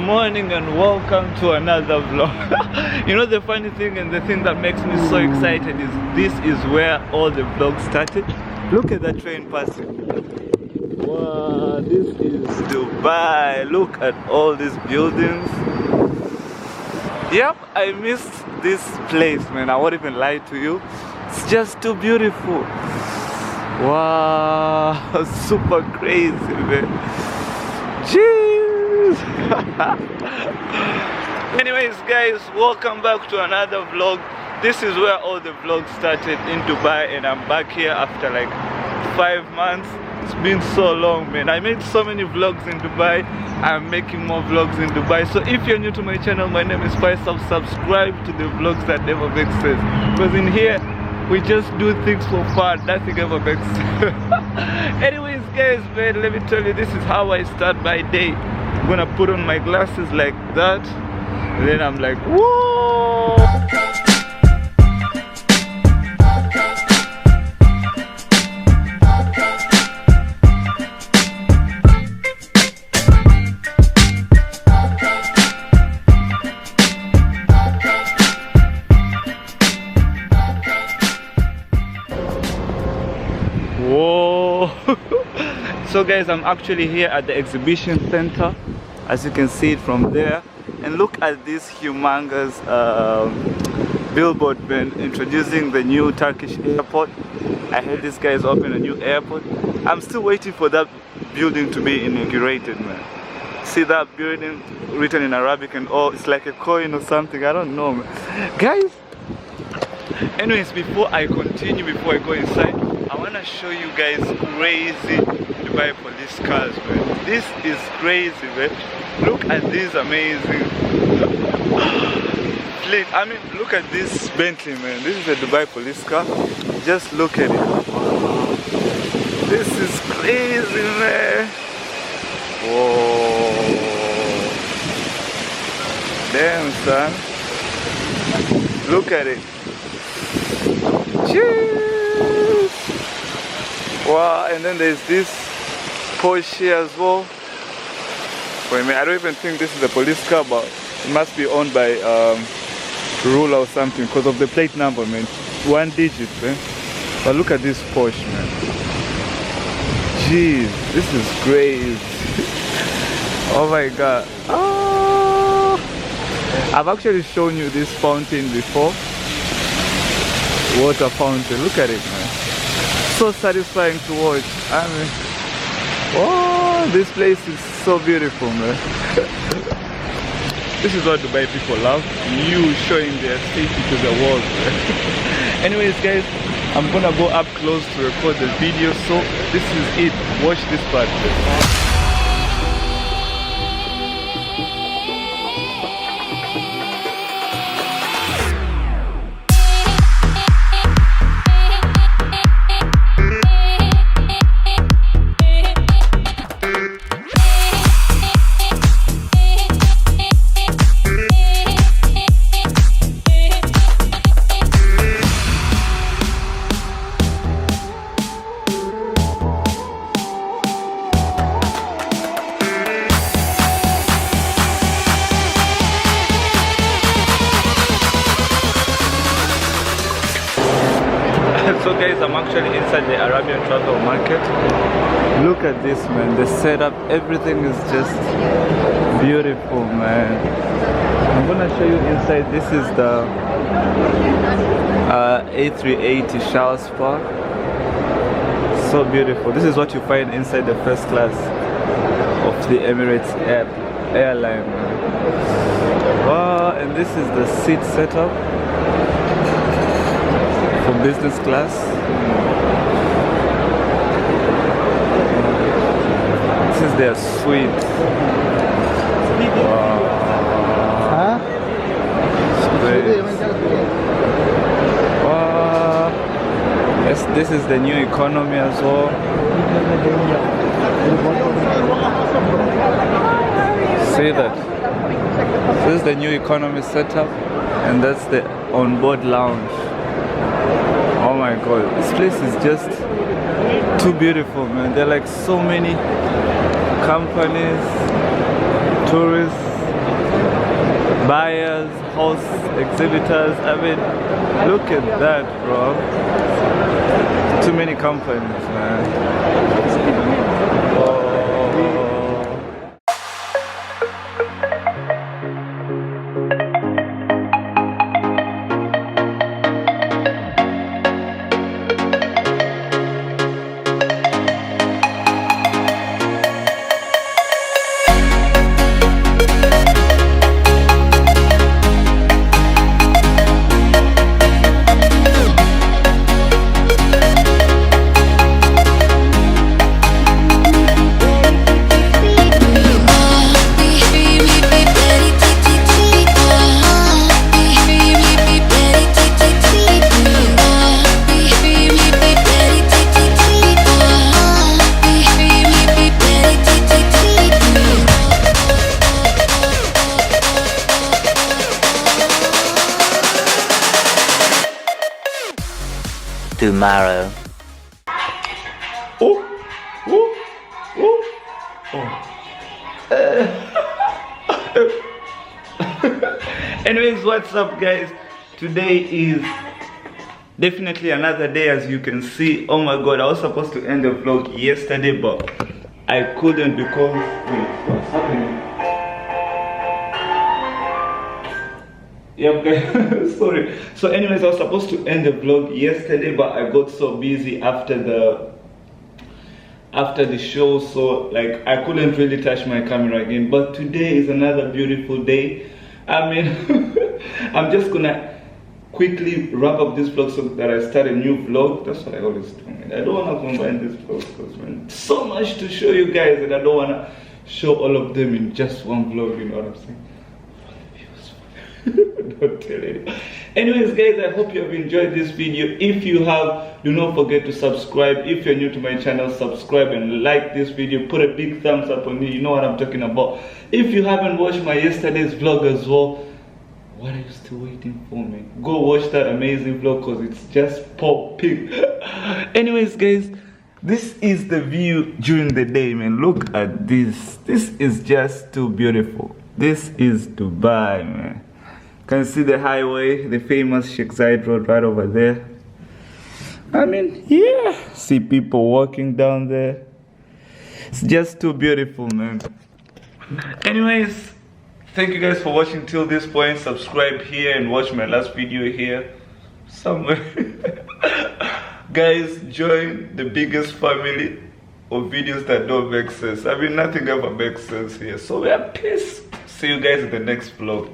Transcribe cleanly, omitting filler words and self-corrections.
morning and welcome to another vlog. You know, the funny thing and the thing that makes me so excited is this is where all the vlogs started. Look at that train passing. Wow, this is Dubai. Look at all these buildings. Yep, I missed this place, man. I won't even lie to you. It's just too beautiful. Wow, super crazy, man. Jeez. Anyways, guys, welcome back to another vlog. This is where all the vlogs started, in Dubai, and I'm back here after like 5 months. It's been so long, man. I made so many vlogs in Dubai. I'm making more vlogs in Dubai. So if you're new to my channel, my name is Faisal. Subscribe to the vlogs that never make sense, because in here we just do things for fun. Nothing ever makes sense. Anyways, guys, man, let me tell you, this is how I start my day. I'm gonna put on my glasses like that, and then I'm like, whoa. Whoa. So guys, I'm actually here at the exhibition center, as you can see it from there, and look at this humongous billboard, man, introducing the new Turkish airport. I heard this guys open a new airport. I'm still waiting for that building to be inaugurated, man. See that building written in Arabic and all, it's like a coin or something, I don't know, man. Guys, anyways, before I continue, before I go inside, I want to show you guys crazy Dubai police cars, man. This is crazy, man. Look at this amazing fleet. I mean, look at this Bentley, man. This is a Dubai police car. Just look at it. This is crazy, man. Whoa. Damn, son. Look at it. Cheers. Wow, and then there's this Porsche as well. Wait a minute, I don't even think this is a police car, but it must be owned by Rula or something because of the plate number, man. 1 digit, man. But look at this Porsche, man. Jeez, this is crazy. Oh my god. Oh. I've actually shown you this fountain before. Water fountain, look at it, man. So satisfying to watch. I mean, oh, this place is so beautiful, man. This is what Dubai people love, you showing their city to the world, man. Anyways, guys, I'm gonna go up close to record the video, so this is it. Watch this part. So guys, I'm actually inside the Arabian travel market. Look at this, man. The setup, everything is just beautiful, man. I'm gonna show you inside. This is the A380 shower spa. So beautiful. This is what you find inside the first class of the Emirates airline. Wow, and this is the seat setup for business class. This is their suite. Wow. Wow. Yes, this is the new economy as well. See that? This is the new economy setup, and that's the onboard lounge. Oh my god, this place is just too beautiful, man. There are like so many companies, tourists, buyers, house exhibitors. I mean, look at that, bro. Too many companies, man. Oh. Tomorrow. Oh, oh, oh, oh. Anyways, what's up, guys? Today is definitely another day, as you can see. Oh my god, I was supposed to end the vlog yesterday, but I couldn't because wait, what's happening? Yep, guys. Sorry. So anyways, I was supposed to end the vlog yesterday, but I got so busy after the show, so like I couldn't really touch my camera again. But today is another beautiful day. I mean, I'm just gonna quickly wrap up this vlog so that I start a new vlog. That's what I always do, man. I don't want to combine this vlog because, man, so much to show you guys, and I don't want to show all of them in just one vlog, you know what I'm saying? Don't tell anyone. Anyways, guys, I hope you have enjoyed this video. If you have, do not forget to subscribe. If you're new to my channel, subscribe and like this video. Put a big thumbs up on me. You know what I'm talking about. If you haven't watched my yesterday's vlog as well, what are you still waiting for, man? Go watch that amazing vlog because it's just popping. Anyways, guys, this is the view during the day, man. Look at this. This is just too beautiful. This is Dubai, man. Can see the highway, the famous Sheikh Zayed Road right over there. I mean, yeah, see people walking down there. It's just too beautiful, man. Anyways, thank you guys for watching till this point. Subscribe here and watch my last video here somewhere. Guys, join the biggest family of videos that don't make sense. I mean, nothing ever makes sense here. So we are peace. See you guys in the next vlog.